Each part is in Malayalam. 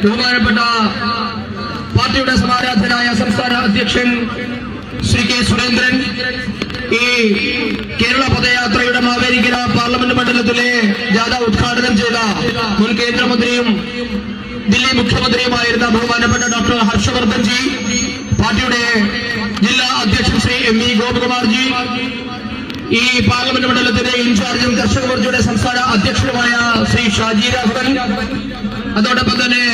ബഹുമാനപ്പെട്ട പാർട്ടിയുടെ സമാരാധനായ സംസ്ഥാന അധ്യക്ഷൻ ശ്രീ കെ സുരേന്ദ്രൻ ഈ കേരള പദയാത്രയുടെ മാവേലിക്കര പാർലമെന്റ് മണ്ഡലത്തിലെ ജാഥ ഉദ്ഘാടനം ചെയ്ത മുൻ കേന്ദ്രമന്ത്രിയും ദില്ലി മുഖ്യമന്ത്രിയുമായിരുന്ന ബഹുമാനപ്പെട്ട ഡോക്ടർ ഹർഷവർദ്ധൻജി, പാർട്ടിയുടെ ജില്ലാ അധ്യക്ഷൻ ശ്രീ എം ഇ ഗോപകുമാർജി, ഈ പാർലമെന്റ് മണ്ഡലത്തിന്റെ ഇൻചാർജും കർഷക മോർച്ചയുടെ സംസ്ഥാന അധ്യക്ഷനുമായ ശ്രീ ഷാജി രാഘവൻ, അതോടൊപ്പം തന്നെ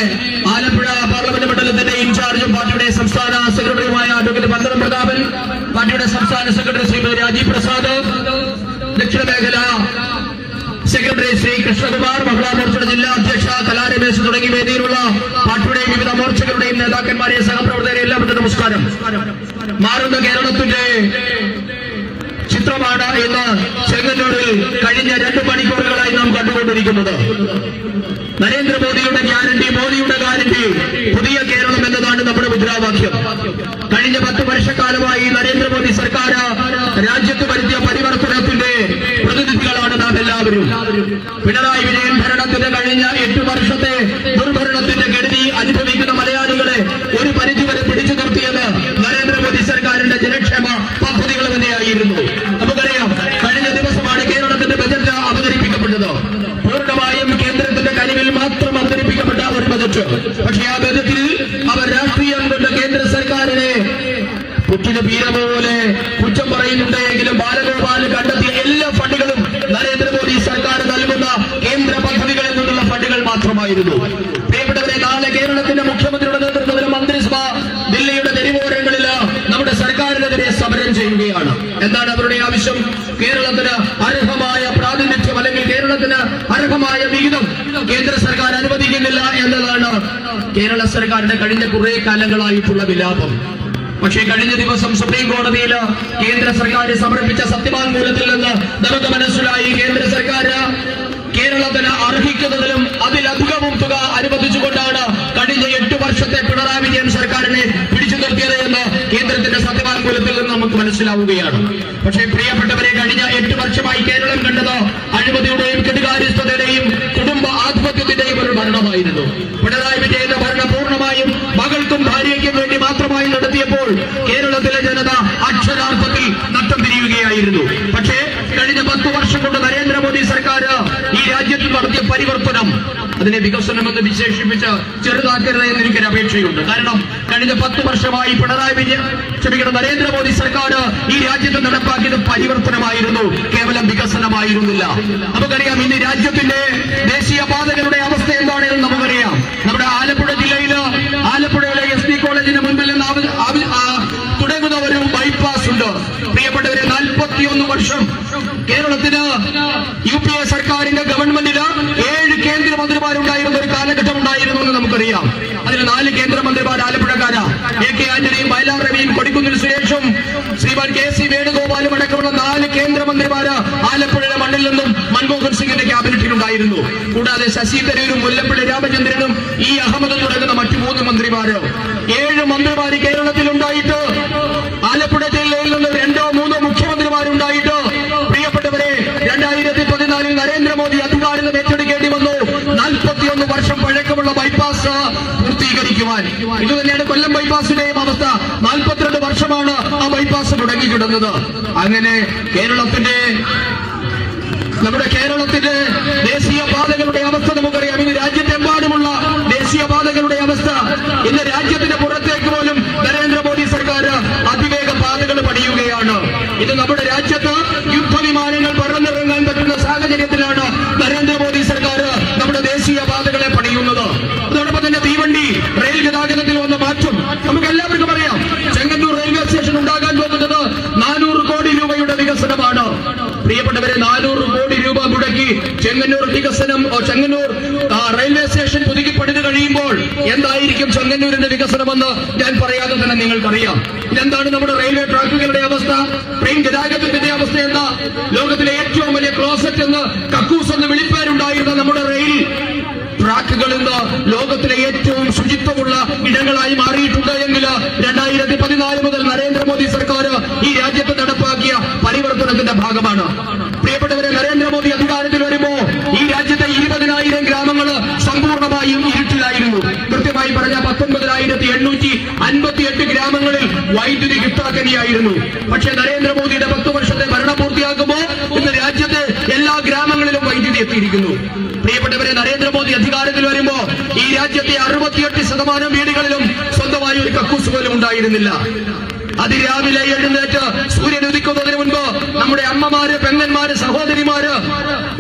ആലപ്പുഴ പാർലമെന്റ് മണ്ഡലത്തിന്റെ ഇൻചാർജും പാർട്ടിയുടെ സംസ്ഥാന സെക്രട്ടറിയുമായ അഡ്വക്കേറ്റ് പന്തളം പ്രതാപൻ, പാർട്ടിയുടെ സംസ്ഥാന സെക്രട്ടറി ശ്രീമതി രാജീവ് പ്രസാദ്, ദക്ഷിണ മേഖല സെക്രട്ടറി ശ്രീ കൃഷ്ണകുമാർ, മഹിളാ മോർച്ചയുടെ ജില്ലാ അധ്യക്ഷ കലാരമേശ് തുടങ്ങിയ വേദിയിലുള്ള പാർട്ടിയുടെയും വിവിധ മോർച്ചകളുടെയും നേതാക്കന്മാരെ, സഹപ്രവർത്തകരെ എല്ലാവരുടെ നമസ്കാരം. മാറുന്ന കേരളത്തിന്റെ ചിത്രമാണ് ഇന്ന് ചെങ്ങന്നൂരിൽ കഴിഞ്ഞ 2 മണിക്കൂറുകളായി നാം കണ്ടുകൊണ്ടിരിക്കുന്നത്. നരേന്ദ്രമോദിയുടെ ഗ്യാരണ്ടി, മോദിയുടെ ഗ്യാരണ്ടി, പുതിയ കേരളം എന്നതാണ് നമ്മുടെ മുദ്രാവാക്യം. കഴിഞ്ഞ 10 വർഷക്കാലമായി നരേന്ദ്രമോദി സർക്കാർ രാജ്യത്ത് വരുത്തിയ പരിവർത്തനത്തിന്റെ പ്രതിനിധികളാണ് നാം എല്ലാവരും. പിണറായി വിജയൻ ഭരണത്തിന്റെ കഴിഞ്ഞ 8 വർഷത്തെ ദുർഭരണത്തിന്റെ കെടുതി അനുഭവിക്കുന്ന മലയാളികളെ ഒരു പരിധിവരെ പിടിച്ചു നിർത്തിയത് നരേന്ദ്രമോദി സർക്കാരിന്റെ ജനക്ഷേമ പദ്ധതികൾ തന്നെയായിരുന്നു. നമുക്കറിയാം, കഴിഞ്ഞ ദിവസമാണ് കേരളത്തിന്റെ ബജറ്റ് അവതരിപ്പിക്കപ്പെട്ടത്. പൂർണ്ണമായും കേന്ദ്രത്തിന്റെ കഴിവിൽ മാത്രം അവതരിപ്പിക്കപ്പെട്ട ഒരു ബജറ്റ്. പക്ഷേ ആ ബജറ്റിൽ അവർ രാഷ്ട്രീയം കൊണ്ട് കേന്ദ്ര സർക്കാരിനെ പുറ്റിന് പീര പോലെ കുറ്റം പറയുന്നുണ്ട് എങ്കിലും ബാലഗോപാൽ കണ്ടെത്തിയ എല്ലാ ഫണ്ടുകളും നരേന്ദ്രമോദി സർക്കാർ നൽകുന്ന കേന്ദ്ര പദ്ധതികളിൽ നിന്നുള്ള ഫണ്ടുകൾ മാത്രമായിരുന്നു. പ്രിയപ്പെട്ടവരെ, നാളെ കേരളത്തിന്റെ മുഖ്യമന്ത്രിയുടെ നേതൃത്വത്തിൽ മന്ത്രിസഭ ദില്ലിയുടെ തെരുവോരങ്ങളിൽ നമ്മുടെ സർക്കാരിനെതിരെ സമരം ചെയ്യുകയാണ്. എന്താണ് അവരുടെ ആവശ്യം? കേരളത്തിന് അർഹമായ പ്രാതിനിധ്യം അല്ലെങ്കിൽ കേരളത്തിന് അർഹമായ വിഹിതം കേന്ദ്ര സർക്കാർ അനുവദിക്കുന്നില്ല എന്നതാണ് കേരള സർക്കാരിന്റെ കഴിഞ്ഞ കുറെ കാലങ്ങളായിട്ടുള്ള വിലാപം. പക്ഷേ കഴിഞ്ഞ ദിവസം സുപ്രീം കോടതിയിൽ കേന്ദ്ര സർക്കാർ സമർപ്പിച്ച സത്യവാങ്മൂലത്തിൽ നിന്ന് നമുക്ക് മനസ്സിലായി, കേന്ദ്ര സർക്കാർ കേരളത്തിന് അർഹിക്കുന്നതിലും അതിലധികവും തുക അനുവദിച്ചുകൊണ്ടാണ് കഴിഞ്ഞ 8 വർഷത്തെ പിണറായി വിജയൻ സർക്കാരിനെ പിടിച്ചു നിർത്തിയത് എന്ന് കേന്ദ്രത്തിന്റെ സത്യവാങ്മൂലത്തിൽ നിന്ന് നമുക്ക് മനസ്സിലാവുകയാണ്. പക്ഷേ പ്രിയപ്പെട്ടവരെ, കഴിഞ്ഞ 8 വർഷമായി കേരളം കണ്ടത് അഴിമതിയുടെയും കെടുകാര്യസ്ഥതയുടെയും കുടുംബ ആധിപത്യത്തിന്റെയും ഒരു ഭരണമായിരുന്നു. പിണറായി വിജയന്റെ ഭരണം പൂർണ്ണമായും മകൾക്കും ഭാര്യയ്ക്കും വേണ്ടി മാത്രമായി നടത്തിയപ്പോൾ കേരളത്തിലെ ജനത അക്ഷരാർത്ഥത്തിൽ നട്ടം തിരിയുകയായിരുന്നു. പക്ഷേ കഴിഞ്ഞ 10 വർഷം കൊണ്ട് നരേന്ദ്രമോദി സർക്കാർ ഈ രാജ്യത്ത് നടത്തിയ പരിവർത്തനം, അതിനെ വികസനമെന്ന് വിശേഷിപ്പിച്ച് ചെറുതാക്കരുത് എന്ന് എനിക്കൊരു അപേക്ഷയുണ്ട്. കാരണം കഴിഞ്ഞ 10 വർഷമായി നരേന്ദ്രമോദി സർക്കാർ ഈ രാജ്യത്ത് നടപ്പാക്കിയത് പരിവർത്തനമായിരുന്നു, കേവലം വികസനമായിരുന്നില്ല. നമുക്കറിയാം, ഇന്ന് രാജ്യത്തിന്റെ ദേശീയ പാതകളുടെ അവസ്ഥ എന്താണെന്ന് നമുക്കറിയാം. നമ്മുടെ ആലപ്പുഴ ജില്ലയിൽ ആലപ്പുഴയിലെ SP കോളേജിന് മുൻപിൽ നിന്ന് തുടങ്ങുന്ന ഒരു ബൈപ്പാസ് ഉണ്ട്. പ്രിയപ്പെട്ടവരെ, 41 വർഷം കേരളത്തിന് UPA സർക്കാരിന്റെ ഗവൺമെന്റിന് 7 കേന്ദ്രമന്ത്രിമാരുണ്ടായിരുന്ന ഒരു കാലഘട്ടം ഉണ്ടായിരുന്നു എന്ന് നമുക്കറിയാം. അതിൽ 4 കേന്ദ്രമന്ത്രിമാർ ആലപ്പുഴക്കാരാ. AK ആന്റണിയും വയലാർ രവിയും കൊടിക്കുന്നിൽ സുരേഷും ശ്രീമാൻ KC വേണുഗോപാലും അടക്കമുള്ള 4 കേന്ദ്രമന്ത്രിമാര് ആലപ്പുഴയുടെ മണ്ണിൽ നിന്നും മൻമോഹൻ സിംഗിന്റെ ക്യാബിനറ്റിലുണ്ടായിരുന്നു. കൂടാതെ ശശി തരൂരും മുല്ലപ്പള്ളി രാമചന്ദ്രനും അഹമ്മദും തുടങ്ങുന്ന മറ്റു 3 മന്ത്രിമാര്, 7 മന്ത്രിമാര് കേരളത്തിലുണ്ടായിട്ട് ആലപ്പുഴ ജില്ലയിൽ നിന്ന് 2 or 3 മുഖ്യമന്ത്രിമാരുണ്ടായിട്ട് പ്രിയപ്പെട്ടവരെ 2014 നരേന്ദ്രമോദി അധികാരം ഏറ്റെടുക്കേണ്ടി വന്നു 41 വർഷം പഴക്കമുള്ള ബൈപ്പാസ് പൂർത്തീകരിക്കുവാൻ. ഇതുതന്നെയാണ് കൊല്ലം ബൈപ്പാസിന്റെയും അവസ്ഥ. 42 വർഷമാണ് ആ ബൈപ്പാസ് തുടങ്ങിക്കിടുന്നത്. അങ്ങനെ നമ്മുടെ കേരളത്തിന്റെ ദേശീയ പാതകളുടെ അവസ്ഥ നമുക്കറിയാം. ഇന്ന് രാജ്യത്തെമ്പാടുമുള്ള ദേശീയ പാതകളുടെ അവസ്ഥ, ഇന്ന് രാജ്യത്തിന്റെ പുറത്തേക്ക് പോലും നരേന്ദ്രമോദി സർക്കാർ അതിവേഗ പാതകൾ പണിയുകയാണ്. ഇത് നമ്മുടെ രാജ്യത്ത് യുദ്ധവിമാനങ്ങൾ പറന്നിറങ്ങാൻ പറ്റുന്ന സാഹചര്യത്തിലാണ് നരേന്ദ്രമോദി സർക്കാർ നമ്മുടെ ദേശീയ പാതകളെ പണിയുന്നത്. അതോടൊപ്പം തന്നെ തീവണ്ടി റെയിൽ ഗതാഗതത്തിൽ വന്ന മാറ്റം നമുക്ക് എല്ലാവർക്കും അറിയാം. ചെങ്ങന്നൂർ റെയിൽവേ സ്റ്റേഷൻ ഉണ്ടാകാൻ പോകുന്നത് 400 കോടി രൂപയുടെ വികസനമാണ്. പ്രിയപ്പെട്ടവരെ, 400 കോടി രൂപ മുടക്കി ചെങ്ങന്നൂർ റെയിൽവേ സ്റ്റേഷൻ പുതുക്കി പണിത് കഴിയുമ്പോൾ എന്തായിരിക്കും ചെങ്ങന്നൂരിന്റെ വികസനമെന്ന് ഞാൻ പറയാതെ തന്നെ നിങ്ങൾക്കറിയാം. ഇതെന്താണ് നമ്മുടെ റെയിൽവേ ട്രാക്കുകളുടെ അവസ്ഥ, ട്രെയിൻ ഗതാഗതത്തിന്റെ അവസ്ഥ എന്താ? ലോകത്തിലെ ഏറ്റവും വലിയ ക്ലോസറ്റ് എന്ന് കക്കൂസ് എന്ന് വിളിപ്പേരുണ്ടായിരുന്ന നമ്മുടെ റെയിൽ ട്രാക്കുകൾ ഇന്ന് ലോകത്തിലെ ഏറ്റവും ശുചിത്വമുള്ള ഇടങ്ങളായി മാറിയിട്ടുണ്ട് എങ്കിൽ 2014 മുതൽ നരേന്ദ്രമോദി സർക്കാർ ഈ രാജ്യത്ത് നടപ്പാക്കിയ പരിവർത്തനത്തിന്റെ ഭാഗമാണ്. പ്രിയപ്പെട്ടവരെ, നരേന്ദ്രമോദി അധികാരത്തിൽ വരുമ്പോ ഈ രാജ്യത്തെ 20,000 ഗ്രാമങ്ങൾ സമ്പൂർണ്ണമായും ഇരുട്ടിലായിരുന്നു. 19,858 ഗ്രാമങ്ങളിൽ വൈദ്യുതി കിട്ടാക്കനിയായിരുന്നു. പക്ഷേ നരേന്ദ്രമോദിയുടെ 10 വർഷത്തെ ഭരണം പൂർത്തിയാക്കുമ്പോൾ ഇന്ന് രാജ്യത്തെ എല്ലാ ഗ്രാമങ്ങളിലും വൈദ്യുതി എത്തിയിരിക്കുന്നു. പ്രിയപ്പെട്ടവരെ, നരേന്ദ്രമോദി അധികാരത്തിൽ വരുമ്പോ ഈ രാജ്യത്തെ 68% വീടുകളിലും സ്വന്തമായി ഒരു കക്കൂസ് പോലും ഉണ്ടായിരുന്നില്ല. അതിരാവിലെ എഴുന്നേറ്റ് സൂര്യൻ ഉദിക്കുന്നതിന് മുൻപ് നമ്മുടെ അമ്മമാര്, പെങ്ങന്മാര്, സഹോദരിമാര്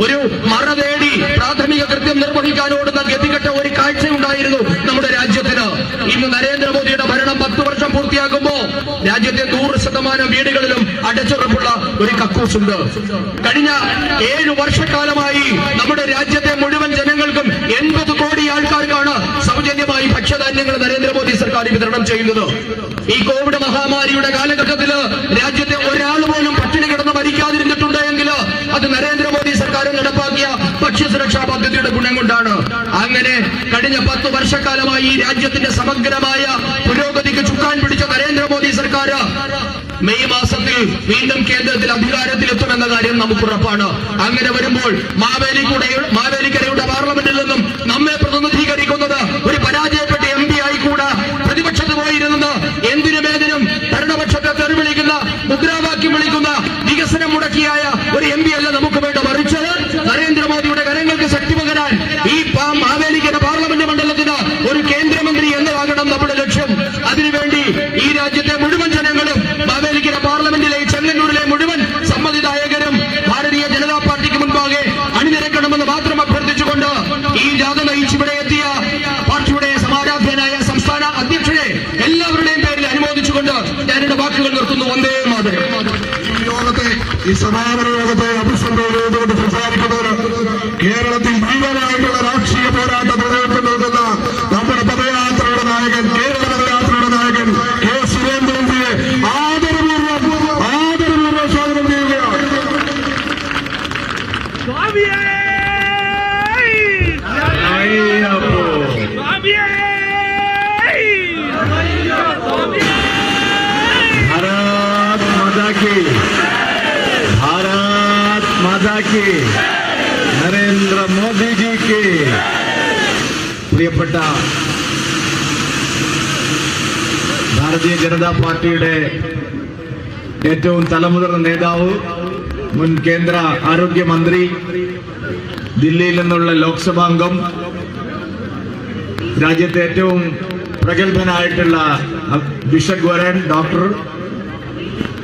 ഒരു മറ തേടി പ്രാഥമിക കൃത്യം നിർവഹിക്കാൻ ഓടുന്ന ഗതികെട്ട ഒരു കാഴ്ചയുണ്ടായിരുന്നു നമ്മുടെ രാജ്യത്തിന്. ഇന്ന് നരേന്ദ്രമോദിയുടെ ഭരണം 10 വർഷം പൂർത്തിയാക്കുമ്പോ രാജ്യത്തെ 100% വീടുകളിലും അടച്ചുറപ്പുള്ള ഒരു കക്കൂസുണ്ട്. കഴിഞ്ഞ 7 വർഷക്കാലമായി നമ്മുടെ രാജ്യത്തെ മുഴുവൻ ജനങ്ങൾക്കും 80 കോടി ആൾക്കാർക്കാണ് സൗജന്യമായി ഭക്ഷ്യധാന്യങ്ങൾ നരേന്ദ്രമോദി സർക്കാർ വിതരണം ചെയ്യുന്നത്. ഈ കോവിഡ് മഹാമാരിയുടെ കാലഘട്ടത്തില് രാജ്യത്തെ ഒരാൾ പോലും പട്ടിണി കിടന്ന് മരിക്കാതിരുന്നിട്ടുണ്ട് എങ്കിൽ അത് നരേന്ദ്രമോദി സർക്കാർ നടപ്പാക്കിയ ഭക്ഷ്യസുരക്ഷാ പദ്ധതിയുടെ ഗുണം കൊണ്ടാണ്. അങ്ങനെ കഴിഞ്ഞ 10 വർഷക്കാലമായി ഈ രാജ്യത്തിന്റെ സമഗ്രമായ പുരോഗതിക്ക് ചുക്കാൻ പിടിച്ച നരേന്ദ്രമോദി സർക്കാർ മെയ് മാസത്തിൽ വീണ്ടും കേന്ദ്രത്തിൽ അധികാരത്തിലെത്തുമെന്ന കാര്യം നമുക്ക് ഉറപ്പാണ്. അങ്ങനെ വരുമ്പോൾ മാവേലിക്കരയുടെ പാർലമെന്റിൽ നിന്നും നമ്മെ പ്രതിനിധീകരിക്കുന്നത് ഒരു പരാജയപ്പെട്ട MP ആയി കൂടാ പ്രതിപക്ഷത്ത് പോയിരുന്നത് എന്തിനുമേതിനും ഭരണപക്ഷത്തെ തെറിവിളിക്കുന്ന, മുദ്രാവാക്യം വിളിക്കുന്ന, വികസനം മുടക്കിയായ ഒരു MP അല്ല നമുക്ക് വേണ്ട. മറിച്ച് നരേന്ദ്രമോദിയുടെ കരങ്ങൾക്ക് ശക്തി പകരാൻ ഈ മാവേലിക്കര പാർലമെന്റ് മണ്ഡലത്തിന് ഒരു കേന്ദ്രമന്ത്രി എന്നതാകണം നമ്മുടെ ലക്ഷ്യം. അതിനുവേണ്ടി ഈ രാജ്യത്തെ മുഴുവൻ ജനങ്ങളും മാവേലിക്കര പാർലമെന്റിലെ ചെങ്ങന്നൂരിലെ മുഴുവൻ സമ്മതിദായകരും ഭാരതീയ ജനതാ പാർട്ടിക്ക് മുൻപാകെ അണിനിരക്കണമെന്ന് മാത്രം അഭ്യർത്ഥിച്ചുകൊണ്ട് ഈ ജാഥ നയിച്ചിവിടെ എത്തിയ പാർട്ടിയുടെ സമാരാധ്യനായ സംസ്ഥാന അധ്യക്ഷനെ എല്ലാവരുടെയും പേരിൽ അനുമോദിച്ചുകൊണ്ട് ഞാൻ എന്റെ വാക്കുകൾ നിർത്തുന്നു. വന്ദേ മാതരം. ഈ സമാപന യോഗത്തെ അഭിസംബോധന ചെയ്തുകൊണ്ട് സംസാരിക്കുന്നവർ കേരളത്തിൽ ഭീകരമായിട്ടുള്ള രാഷ്ട്രീയ പോരാട്ടം നേതൃത്വം നൽകുന്ന നമ്മുടെ പദയാത്രയുടെ നായകൻ, കേരള പദയാത്രയുടെ നായകൻ കെ. സുരേന്ദ്രൻജിയെ ആദരപൂർവ്വം സ്വാഗതം ചെയ്യുകയാണ്. भारत माता की, നരേന്ദ്ര മോദിജിക്ക്. പ്രിയപ്പെട്ട ഭാരതീയ ജനതാ പാർട്ടിയുടെ ഏറ്റവും തലമുതിർന്ന നേതാവ്, മുൻ കേന്ദ്ര ആരോഗ്യമന്ത്രി, ദില്ലിയിൽ നിന്നുള്ള ലോക്സഭാംഗം, രാജ്യത്തെ ഏറ്റവും പ്രഗത്ഭനായിട്ടുള്ള വിഷഗ്വരൻ ഡോക്ടർ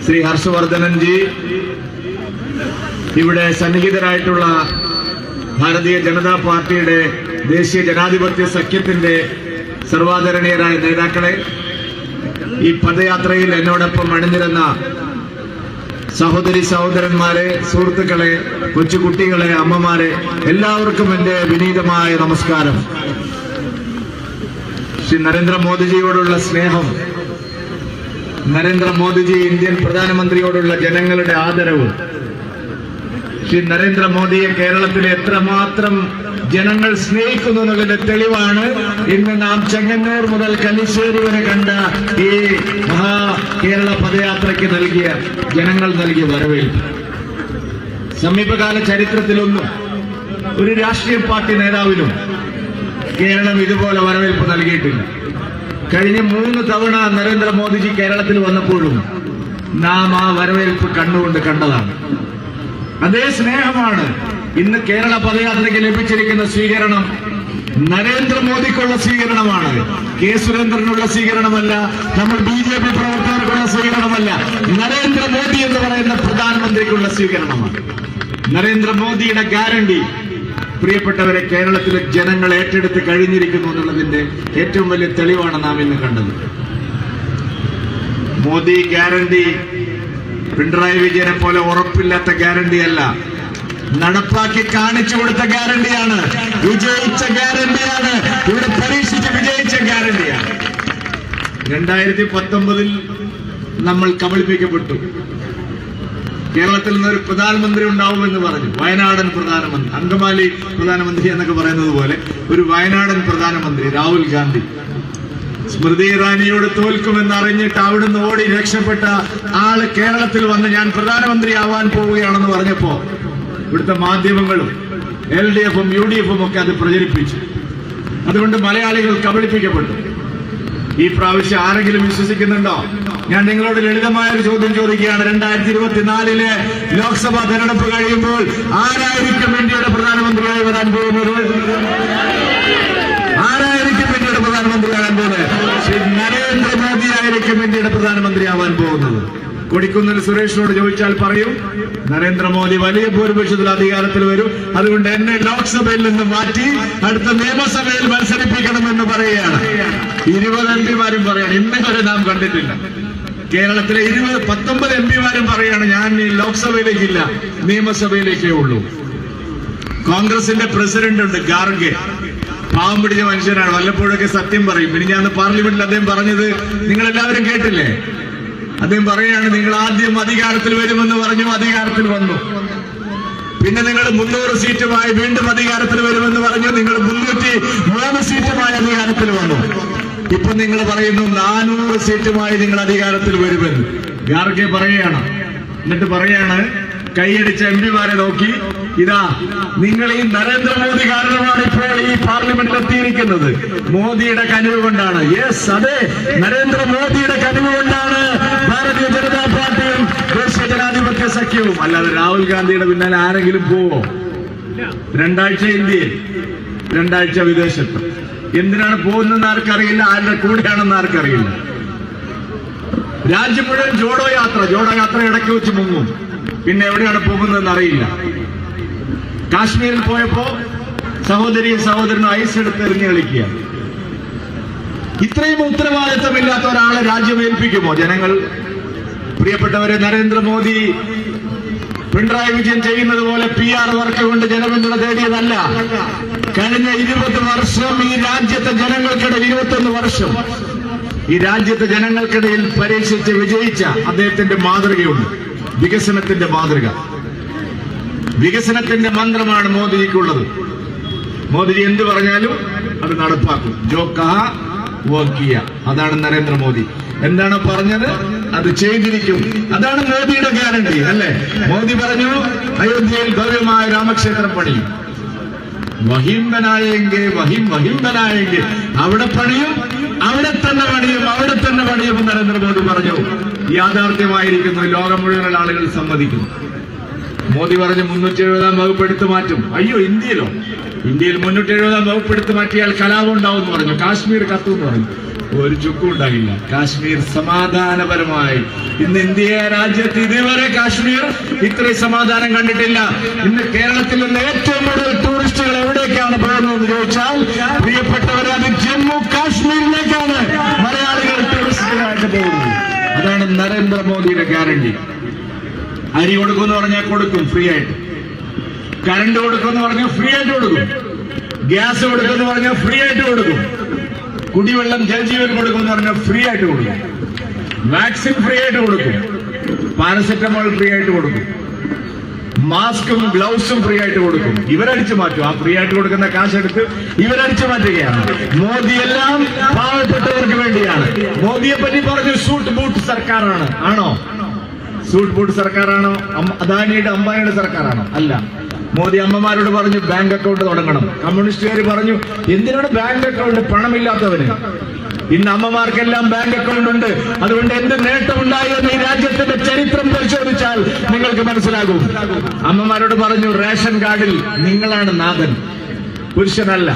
ശ്രീ ഹർഷവർദ്ധനൻജി, ഇവിടെ സന്നിഹിതരായിട്ടുള്ള ഭാരതീയ ജനതാ പാർട്ടിയുടെ ദേശീയ ജനാധിപത്യ സഖ്യത്തിന്റെ സർവാദരണീയരായ നേതാക്കളെ, ഈ പദയാത്രയിൽ എന്നോടൊപ്പം അണിനിരുന്ന സഹോദരി സഹോദരന്മാരെ, സുഹൃത്തുക്കളെ, കൊച്ചുകുട്ടികളെ, അമ്മമാരെ, എല്ലാവർക്കും എന്റെ വിനീതമായ നമസ്കാരം. ശ്രീ നരേന്ദ്രമോദിജിയോടുള്ള സ്നേഹം, നരേന്ദ്രമോദിജി ഇന്ത്യൻ പ്രധാനമന്ത്രിയോടുള്ള ജനങ്ങളുടെ ആദരവ്, ശ്രീ നരേന്ദ്രമോദിയെ കേരളത്തിലെ എത്രമാത്രം ജനങ്ങൾ സ്നേഹിക്കുന്നു എന്നുള്ളതിന്റെ തെളിവാണ് ഇന്ന് നാം ചെങ്ങന്നൂർ മുതൽ കല്ലിശ്ശേരി വരെ കണ്ട ഈ കേരള പദയാത്രയ്ക്ക് ജനങ്ങൾ നൽകിയ വരവേൽപ്പ്. സമീപകാല ചരിത്രത്തിലൊന്നും ഒരു രാഷ്ട്രീയ പാർട്ടി നേതാവിനും കേരളം ഇതുപോലെ വരവേൽപ്പ് നൽകിയിട്ടില്ല. കഴിഞ്ഞ 3 തവണ നരേന്ദ്രമോദിജി കേരളത്തിൽ വന്നപ്പോഴും നാം ആ വരവേൽപ്പ് കണ്ണുകൊണ്ട് കണ്ടതാണ്. അതേ സ്നേഹമാണ് ഇന്ന് കേരള പദയാത്രയ്ക്ക് ലഭിച്ചിരിക്കുന്ന സ്വീകരണം. നരേന്ദ്രമോദിക്കുള്ള സ്വീകരണമാണ്, കെ. സുരേന്ദ്രനുള്ള സ്വീകരണമല്ല, നമ്മൾ BJP പ്രവർത്തകർക്കുള്ള സ്വീകരണമല്ല, നരേന്ദ്രമോദി എന്ന് പറയുന്ന പ്രധാനമന്ത്രിക്കുള്ള സ്വീകരണമാണ്. നരേന്ദ്രമോദിയുടെ ഗ്യാരണ്ടി പ്രിയപ്പെട്ടവരെ കേരളത്തിലെ ജനങ്ങൾ ഏറ്റെടുത്ത് കഴിഞ്ഞിരിക്കുന്നു എന്നുള്ളതിന്റെ ഏറ്റവും വലിയ തെളിവാണ് നാം ഇന്ന് കണ്ടത്. മോദി ഗ്യാരണ്ടി പിണറായി വിജയനെ പോലെ ഉറപ്പില്ലാത്ത ഗ്യാരണ്ടിയല്ല, നടപ്പാക്കി കാണിച്ചു കൊടുത്ത ഗ്യാരണ്ടിയാണ്, വിജയിച്ച ഗ്യാരണ്ടിയാണ്, ഇവിടെ പരീക്ഷിച്ച് വിജയിച്ച ഗ്യാരണ്ടിയാണ്. 2019 നമ്മൾ കബളിപ്പിക്കപ്പെട്ടു. കേരളത്തിൽ നിന്നൊരു പ്രധാനമന്ത്രി ഉണ്ടാവുമെന്ന് പറഞ്ഞു, വയനാടൻ പ്രധാനമന്ത്രി, അങ്കമാലി പ്രധാനമന്ത്രി എന്നൊക്കെ പറയുന്നത് പോലെ ഒരു വയനാടൻ പ്രധാനമന്ത്രി രാഹുൽ ഗാന്ധി. സ്മൃതി ഇറാനിയോട് തോൽക്കുമെന്ന് അറിഞ്ഞിട്ട് അവിടുന്ന് ഓടി രക്ഷപ്പെട്ട ആള് കേരളത്തിൽ വന്ന് ഞാൻ പ്രധാനമന്ത്രിയാവാൻ പോവുകയാണെന്ന് പറഞ്ഞപ്പോ ഇവിടുത്തെ മാധ്യമങ്ങളും LDF-ഉം UDF-ഉം ഒക്കെ അത് പ്രചരിപ്പിച്ചു. അതുകൊണ്ട് മലയാളികൾ കബളിപ്പിക്കപ്പെട്ടു. ഈ പ്രാവശ്യം ആരെങ്കിലും വിശ്വസിക്കുന്നുണ്ടോ? ഞാൻ നിങ്ങളോട് ലളിതമായ ഒരു ചോദ്യം ചോദിക്കുകയാണ്. 2024 ലോക്സഭാ തെരഞ്ഞെടുപ്പ് കഴിയുമ്പോൾ ആരായിരിക്കും ഇന്ത്യയുടെ പ്രധാനമന്ത്രിയായി വരാൻ പോകുന്നത്? ആരായിരിക്കും ഇന്ത്യയുടെ പ്രധാനമന്ത്രിയാകാൻ പോകുന്നത്? ശ്രീ നരേന്ദ്രമോദി ആയിരിക്കും ഇന്ത്യയുടെ പ്രധാനമന്ത്രിയാവാൻ പോകുന്നത്. കൊടിക്കുന്നിൽ സുരേഷിനോട് ചോദിച്ചാൽ പറയും, നരേന്ദ്രമോദി വലിയ ഭൂരിപക്ഷത്തിൽ അധികാരത്തിൽ വരും, അതുകൊണ്ട് എന്നെ ലോക്സഭയിൽ നിന്ന് മാറ്റി അടുത്ത നിയമസഭയിൽ മത്സരിപ്പിക്കണമെന്ന് പറയുകയാണ്. 20 എംപിമാരും പറയാണ്. ഇന്ന് വരെ നാം കണ്ടിട്ടില്ല. കേരളത്തിലെ 19 എംപിമാരും പറയാണ്, ഞാൻ ഈ ലോക്സഭയിലേക്കില്ല, നിയമസഭയിലേക്കേ ഉള്ളൂ. കോൺഗ്രസിന്റെ പ്രസിഡന്റ് ഉണ്ട്, ഖാർഗെ. പാവം പിടിച്ച മനുഷ്യനാണ്, വല്ലപ്പോഴൊക്കെ സത്യം പറയും. പിന്നെ ഞാൻ പാർലമെന്റിൽ അദ്ദേഹം പറഞ്ഞത് നിങ്ങൾ എല്ലാവരും കേട്ടില്ലേ? അദ്ദേഹം പറയുകയാണ്, നിങ്ങൾ ആദ്യം അധികാരത്തിൽ വരുമെന്ന് പറഞ്ഞു, അധികാരത്തിൽ വന്നു. പിന്നെ നിങ്ങൾ 300 സീറ്റുമായി വീണ്ടും അധികാരത്തിൽ വരുമെന്ന് പറഞ്ഞു, നിങ്ങൾ 303 സീറ്റുമായി അധികാരത്തിൽ വന്നു. ഇപ്പൊ നിങ്ങൾ പറയുന്നു 400 സീറ്റുമായി നിങ്ങൾ അധികാരത്തിൽ വരുമെന്ന്. ഖാർഗെ പറയുകയാണ്. എന്നിട്ട് പറയാണ്, കൈയടിച്ച എംപിമാരെ നോക്കി, ഇതാ നിങ്ങൾ ഈ നരേന്ദ്രമോദി കാരണമാണ് ഇപ്പോൾ ഈ പാർലമെന്റിൽ എത്തിയിരിക്കുന്നത്. മോദിയുടെ കനിവ് കൊണ്ടാണ്. യെസ്, അതെ, നരേന്ദ്രമോദിയുടെ കനിവ് കൊണ്ടാണ് ഭാരതീയ ജനതാ പാർട്ടിയും ദേശീയ ജനാധിപത്യ സഖ്യവും. അല്ലാതെ രാഹുൽ ഗാന്ധിയുടെ പിന്നാലെ ആരെങ്കിലും പോവോ? 2 ആഴ്ച ഇന്ത്യയിൽ, 2 ആഴ്ച വിദേശത്ത്. എന്തിനാണ് പോകുന്നതെന്ന് ആർക്കറിയില്ല, ആരുടെ കൂടെയാണെന്ന് ആർക്കറിയില്ല. രാജ്യം മുഴുവൻ ജോഡോ യാത്ര ഇടയ്ക്ക് വെച്ച് മുങ്ങും. പിന്നെ എവിടെയാണ് പോകുന്നതെന്ന് അറിയില്ല. കാശ്മീരിൽ പോയപ്പോ സഹോദരിയും സഹോദരനും ഐസ് എടുത്ത് എറിഞ്ഞു കളിക്കുക. ഇത്രയും ഉത്തരവാദിത്തമില്ലാത്ത ഒരാളെ രാജ്യം ഏൽപ്പിക്കുമോ ജനങ്ങൾ? പ്രിയപ്പെട്ടവരെ, നരേന്ദ്രമോദി പിണറായി വിജയൻ ചെയ്യുന്നത് പോലെ PR വർക്ക് കൊണ്ട് ജനപിന്തുണ തേടിയതല്ല. കഴിഞ്ഞ 20 വർഷം ഈ രാജ്യത്തെ ജനങ്ങൾക്കിടയിൽ, 21 വർഷം ഈ രാജ്യത്തെ ജനങ്ങൾക്കിടയിൽ പരീക്ഷിച്ച് വിജയിച്ച അദ്ദേഹത്തിന്റെ മാതൃകയുണ്ട്. വികസനത്തിന്റെ മാതൃക, വികസനത്തിന്റെ മന്ത്രമാണ് മോദിജിക്കുള്ളത്. മോദിജി എന്ത് പറഞ്ഞാലും അത് നടപ്പാക്കും. ജോ കഹാ വോ കിയ. അതാണ് നരേന്ദ്രമോദി. എന്താണ് പറഞ്ഞത് അത് ചെയ്തിരിക്കും. അതാണ് മോദിയുടെ ഗ്യാരണ്ടി, അല്ലേ? മോദി പറഞ്ഞു, അയോധ്യയിൽ ഭവ്യമായ രാമക്ഷേത്രം പണിയും. വഹിംബനായെങ്കിൽ വഹിംബനായെങ്കിൽ അവിടെ പണിയും, അവിടെ തന്നെ പണിയും നരേന്ദ്രമോദി പറഞ്ഞു. യാഥാർത്ഥ്യമായിരിക്കുന്നു. ലോകം മുഴുവൻ ആളുകൾ സമ്മതിക്കുന്നു. മോദി പറഞ്ഞു 370-ാം വകുപ്പ് എടുത്തു മാറ്റും. അയ്യോ, ഇന്ത്യയിൽ 370-ാം വകുപ്പ് എടുത്തു മാറ്റിയാൽ കലാപം ഉണ്ടാവും എന്ന് പറഞ്ഞു. കാശ്മീർ കത്തും എന്ന് പറഞ്ഞു. ഒരു ചുക്കും ഉണ്ടാകില്ല. കാശ്മീർ സമാധാനപരമായി, ഇന്ന് ഇന്ത്യ രാജ്യത്ത് ഇതുവരെ കാശ്മീർ ഇത്രയും സമാധാനം കണ്ടിട്ടില്ല. ഇന്ന് കേരളത്തിൽ നിന്ന് ഏറ്റവും കൂടുതൽ ടൂറിസ്റ്റുകൾ എവിടേക്കാണ് പോകുന്നതെന്ന് ചോദിച്ചാൽ, പ്രിയപ്പെട്ടവരെ, അത് ജമ്മു കാശ്മീരിലേക്കാണ് മലയാളികൾ ടൂറിസ്റ്റുകളായിട്ട് പോകുന്നത്. അതാണ് നരേന്ദ്രമോദിയുടെ ഗ്യാരണ്ടി. അരി കൊടുക്കുമെന്ന് പറഞ്ഞാൽ കൊടുക്കും, ഫ്രീ ആയിട്ട്. കറണ്ട് കൊടുക്കുമെന്ന് പറഞ്ഞാൽ ഫ്രീ ആയിട്ട് കൊടുക്കും. ഗ്യാസ് കൊടുക്കുമെന്ന് പറഞ്ഞാൽ ഫ്രീ ആയിട്ട് കൊടുക്കും. കുടിവെള്ളം, ജലജീവൻ കൊടുക്കുമെന്ന് പറഞ്ഞാൽ ഫ്രീ ആയിട്ട് കൊടുക്കും. വാക്സിൻ ഫ്രീ ആയിട്ട് കൊടുക്കും. പാരസെറ്റമോൾ ഫ്രീ ആയിട്ട് കൊടുക്കും. മാസ്കും ഗ്ലൗസും ഫ്രീ ആയിട്ട് കൊടുക്കും. ഇവരടിച്ചു മാറ്റും. ആ ഫ്രീ ആയിട്ട് കൊടുക്കുന്ന കാശെടുത്ത് ഇവരടിച്ചു മാറ്റുകയാണ്. മോദി എല്ലാം പാവപ്പെട്ടവർക്ക് വേണ്ടിയാണ്. മോദിയെ പറ്റി പറഞ്ഞു സൂട്ട് ബൂട്ട് സർക്കാരാണ്. ആണോ? Suit boot സർക്കാരാണോ? അദാനിയുടെ, അംബാനിയുടെ സർക്കാരാണോ? അല്ല. മോദി അമ്മമാരോട് പറഞ്ഞു ബാങ്ക് അക്കൗണ്ട് തുടങ്ങണം. കമ്മ്യൂണിസ്റ്റുകാർ പറഞ്ഞു എന്തിനാണ് ബാങ്ക് അക്കൗണ്ട്? പണമില്ലാത്തവന്. ഇന്ന് അമ്മമാർക്കെല്ലാം ബാങ്ക് അക്കൗണ്ട് ഉണ്ട്. അതുകൊണ്ട് എന്ത് നേട്ടമുണ്ടായി എന്ന് ഈ രാജ്യത്തിന്റെ ചരിത്രം പരിശോധിച്ചാൽ നിങ്ങൾക്ക് മനസ്സിലാകും. അമ്മമാരോട് പറഞ്ഞു റേഷൻ കാർഡിൽ നിങ്ങളാണ് നാഥൻ, പുരുഷനല്ല.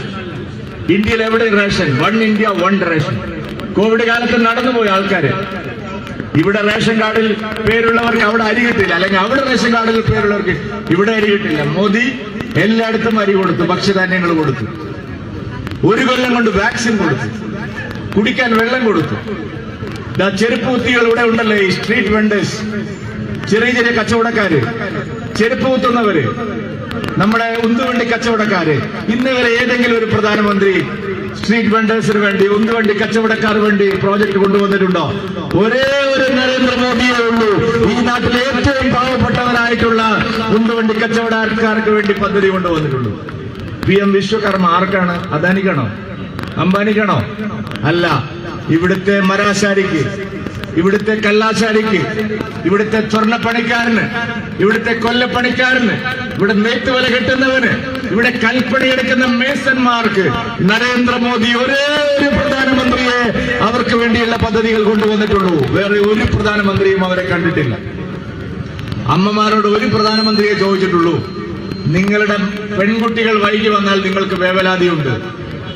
ഇന്ത്യയിൽ എവിടെ റേഷൻ? 1 India 1 ration. കോവിഡ് കാലത്ത് നടന്നുപോയ ആൾക്കാര്. ഇവിടെ റേഷൻ കാർഡിൽ പേരുള്ളവർക്ക് അവിടെ അരി കിട്ടില്ല, അല്ലെങ്കിൽ അവിടെ റേഷൻ കാർഡിൽ പേരുള്ളവർക്ക് ഇവിടെ അരി കിട്ടില്ല. മോദി എല്ലായിടത്തും അരി കൊടുത്തു, ഭക്ഷ്യധാന്യങ്ങൾ കൊടുത്തു. 1 കൊല്ലം കൊണ്ട് വാക്സിൻ കൊടുത്തു, കുടിക്കാൻ വെള്ളം കൊടുത്തു. ചെരുപ്പ് കുത്തികൾ ഇവിടെ ഉണ്ടല്ലോ, ഈ സ്ട്രീറ്റ് വെണ്ടേഴ്സ്, ചെറിയ ചെറിയ കച്ചവടക്കാര്, ചെരുപ്പ് കുത്തുന്നവര്, നമ്മുടെ ഉന്തുവണ്ടി കച്ചവടക്കാര്. ഇന്ന് വരെ ഏതെങ്കിലും ഒരു പ്രധാനമന്ത്രി സ്ട്രീറ്റ് വെണ്ടേഴ്സിന് വേണ്ടി, ഉന്തുവണ്ടി കച്ചവടക്കാർ വേണ്ടി പ്രോജക്ട് കൊണ്ടുവന്നിട്ടുണ്ടോ? ഒരേ ഒരു നരേന്ദ്രമോദിയേ ഉള്ളൂ ഈ നാട്ടിലെ ഏറ്റവും പാവപ്പെട്ടവരായിട്ടുള്ള ഉന്തുവണ്ടി കച്ചവടക്കാർക്ക് വേണ്ടി പദ്ധതി കൊണ്ടുവന്നിട്ടുള്ളൂ. PM വിശ്വകർമ്മ ആർക്കാണ്? അദാനിക്കാണോ? അംബാനിക്കാണോ? അല്ല. ഇവിടുത്തെ മരാശാരിക്ക്, ഇവിടുത്തെ കല്ലാശാരിക്ക്, ഇവിടുത്തെ സ്വർണ്ണപ്പണിക്കാരന്, ഇവിടുത്തെ കൊല്ലപ്പണിക്കാരന്, ഇവിടെ നെയ്ത്തുവല കെട്ടുന്നവന്, ഇവിടെ കൽപ്പണിയെടുക്കുന്ന മേസന്മാർക്ക് നരേന്ദ്രമോദി ഒരേ ഒരു പ്രധാനമന്ത്രിയെ അവർക്ക് വേണ്ടിയുള്ള പദ്ധതികൾ കൊണ്ടുവന്നിട്ടുള്ളൂ. വേറെ ഒരു പ്രധാനമന്ത്രിയും അവരെ കണ്ടിട്ടില്ല. അമ്മമാരോട് ഒരു പ്രധാനമന്ത്രിയെ ചോദിച്ചിട്ടുള്ളൂ, നിങ്ങളുടെ പെൺകുട്ടികൾ വൈകി വന്നാൽ നിങ്ങൾക്ക് വേവലാതിയുണ്ട്,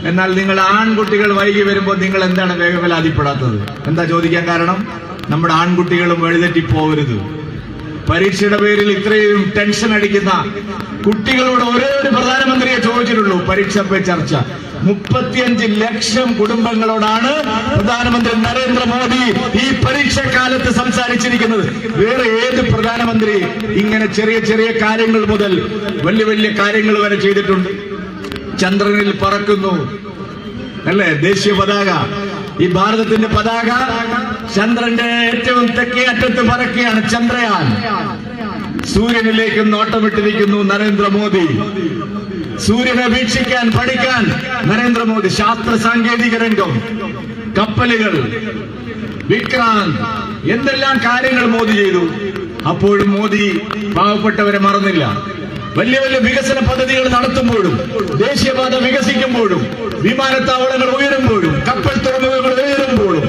എന്നാൽ നിങ്ങൾ ആൺകുട്ടികൾ വൈകി വരുമ്പോൾ നിങ്ങൾ എന്താണ് വേവലാതിപ്പെടാത്തത്? എന്താ ചോദിക്കാൻ കാരണം? നമ്മുടെ ആൺകുട്ടികളും വഴിതെറ്റിപ്പോകരുത്. പരീക്ഷയുടെ പേരിൽ ഇത്രയും ടെൻഷൻ അടിക്കുന്ന കുട്ടികളോട് ഒരേ ഒരു പ്രധാനമന്ത്രിയെ ചോദിച്ചിട്ടുള്ളൂ പരീക്ഷ പേ ചർച്ച. 35 ലക്ഷം കുടുംബങ്ങളോടാണ് പ്രധാനമന്ത്രി നരേന്ദ്രമോദി ഈ പരീക്ഷാകാലത്ത് സംസാരിച്ചിരിക്കുന്നത്. വേറെ ഏത് പ്രധാനമന്ത്രി ഇങ്ങനെ ചെറിയ ചെറിയ കാര്യങ്ങൾ മുതൽ വലിയ വലിയ കാര്യങ്ങൾ വരെ ചെയ്തിട്ടുണ്ട്? ചന്ദ്രനിൽ പറക്കുന്നു അല്ലേ ദേശീയ പതാക? ഈ ഭാരതത്തിന്റെ പതാക ചന്ദ്രന്റെ ഏറ്റവും തെക്കേ അറ്റത്ത് പറക്കുകയാണ്. ചന്ദ്രയാൻ സൂര്യനിലേക്ക് നോട്ടമിട്ടിരിക്കുന്നു നരേന്ദ്രമോദി. സൂര്യനെ വീക്ഷിക്കാൻ പഠിക്കാൻ നരേന്ദ്രമോദി. ശാസ്ത്ര സാങ്കേതിക രംഗം, കപ്പലുകൾ, വിക്രാന്ത്, എന്തെല്ലാം കാര്യങ്ങൾ മോദി ചെയ്തു. അപ്പോഴും മോദി പാവപ്പെട്ടവരെ മറന്നില്ല. വലിയ വലിയ വികസന പദ്ധതികൾ നടത്തുമ്പോഴും, ദേശീയപാത വികസിക്കുമ്പോഴും, വിമാനത്താവളങ്ങൾ ഉയരുമ്പോഴും, കപ്പൽ തുറമുഖങ്ങൾ ഉയരുമ്പോഴും,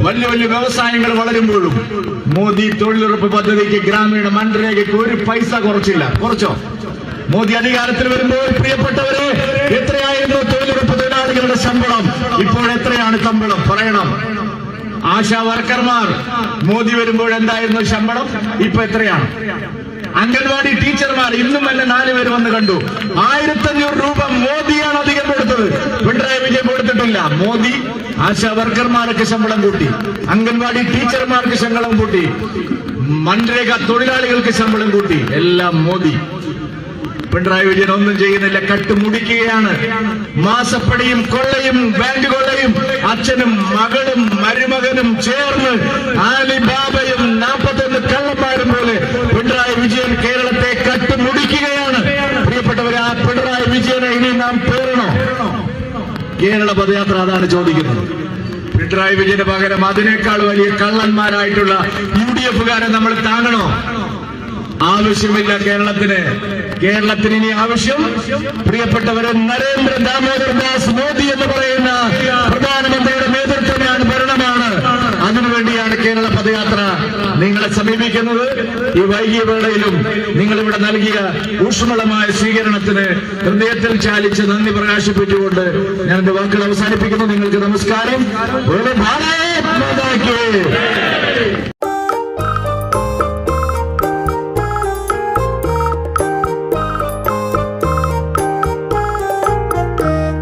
വലിയ വലിയ വ്യവസായങ്ങൾ വളരുമ്പോഴും മോദി തൊഴിലുറപ്പ് പദ്ധതിക്ക്, ഗ്രാമീണ മൻരേഗയ്ക്ക് ഒരു പൈസ കുറച്ചില്ല. കുറച്ചോ? മോദി അധികാരത്തിൽ വരുമ്പോൾ പ്രിയപ്പെട്ടവരെ എത്രയായിരുന്നു തൊഴിലുറപ്പ് തൊഴിലാളികളുടെ ശമ്പളം? ഇപ്പോൾ എത്രയാണ് ശമ്പളം? പറയണം. ആശാ വർക്കർമാർ മോദി വരുമ്പോൾ എന്തായിരുന്നു ശമ്പളം? ഇപ്പൊ എത്രയാണ്? അംഗൻവാടി ടീച്ചർമാർ ഇന്നും എന്നെ 4 പേര് വന്ന് കണ്ടു. 1500 രൂപ മോദിയാണ് അധികം കൊടുത്തത്, പിണറായി വിജയൻ കൊടുത്തിട്ടില്ല. മോദി ആശാ വർക്കർമാർക്ക് ശമ്പളം കൂട്ടി, അംഗൻവാടി ടീച്ചർമാർക്ക് ശമ്പളം കൂട്ടി, മൻരേഗ തൊഴിലാളികൾക്ക് ശമ്പളം കൂട്ടി. എല്ലാം മോദി. പിണറായി വിജയൻ ഒന്നും ചെയ്യുന്നില്ല, കട്ടുമുടിക്കുകയാണ്. മാസപ്പടിയും കൊള്ളയും ബാങ്ക് കൊള്ളയും അച്ഛനും മകളും മരുമകനും ചേർന്ന് ആലിബാബയും 41 കള്ളന്മാരും പോലെ പിണറായി വിജയൻ കേരളത്തെ കട്ടുമുടിക്കുകയാണ്. പ്രിയപ്പെട്ടവരെ, ആ പിണറായി വിജയനെ ഇനി നാം പേരണോ? കേരള പദയാത്ര അതാണ് ചോദിക്കുന്നത്. പിണറായി വിജയന് പകരം അതിനേക്കാൾ വലിയ കള്ളന്മാരായിട്ടുള്ള UDF-കാരെ നമ്മൾ താങ്ങണോ? ആവശ്യമില്ല കേരളത്തിന്. കേരളത്തിന് ഇനി ആവശ്യം പ്രിയപ്പെട്ടവരെ നരേന്ദ്ര ദാമോദർ ദാസ് മോദി എന്ന് പറയുന്ന പ്രധാനമന്ത്രിയുടെ നേതൃത്വമാണ്, ഭരണമാണ്. അതിനുവേണ്ടിയാണ് കേരള പദയാത്ര നിങ്ങളെ സമീപിക്കുന്നത്. ഈ വൈകിയ വേളയിലും നിങ്ങളിവിടെ നൽകിയ ഊഷ്മളമായ സ്വീകരണത്തിന് ഹൃദയത്തിൽ ചാലിച്ച് നന്ദി പ്രകാശിപ്പിച്ചുകൊണ്ട് ഞാൻ എന്റെ വാക്കുകൾ അവസാനിപ്പിക്കുന്നു. നിങ്ങൾക്ക് നമസ്കാരം.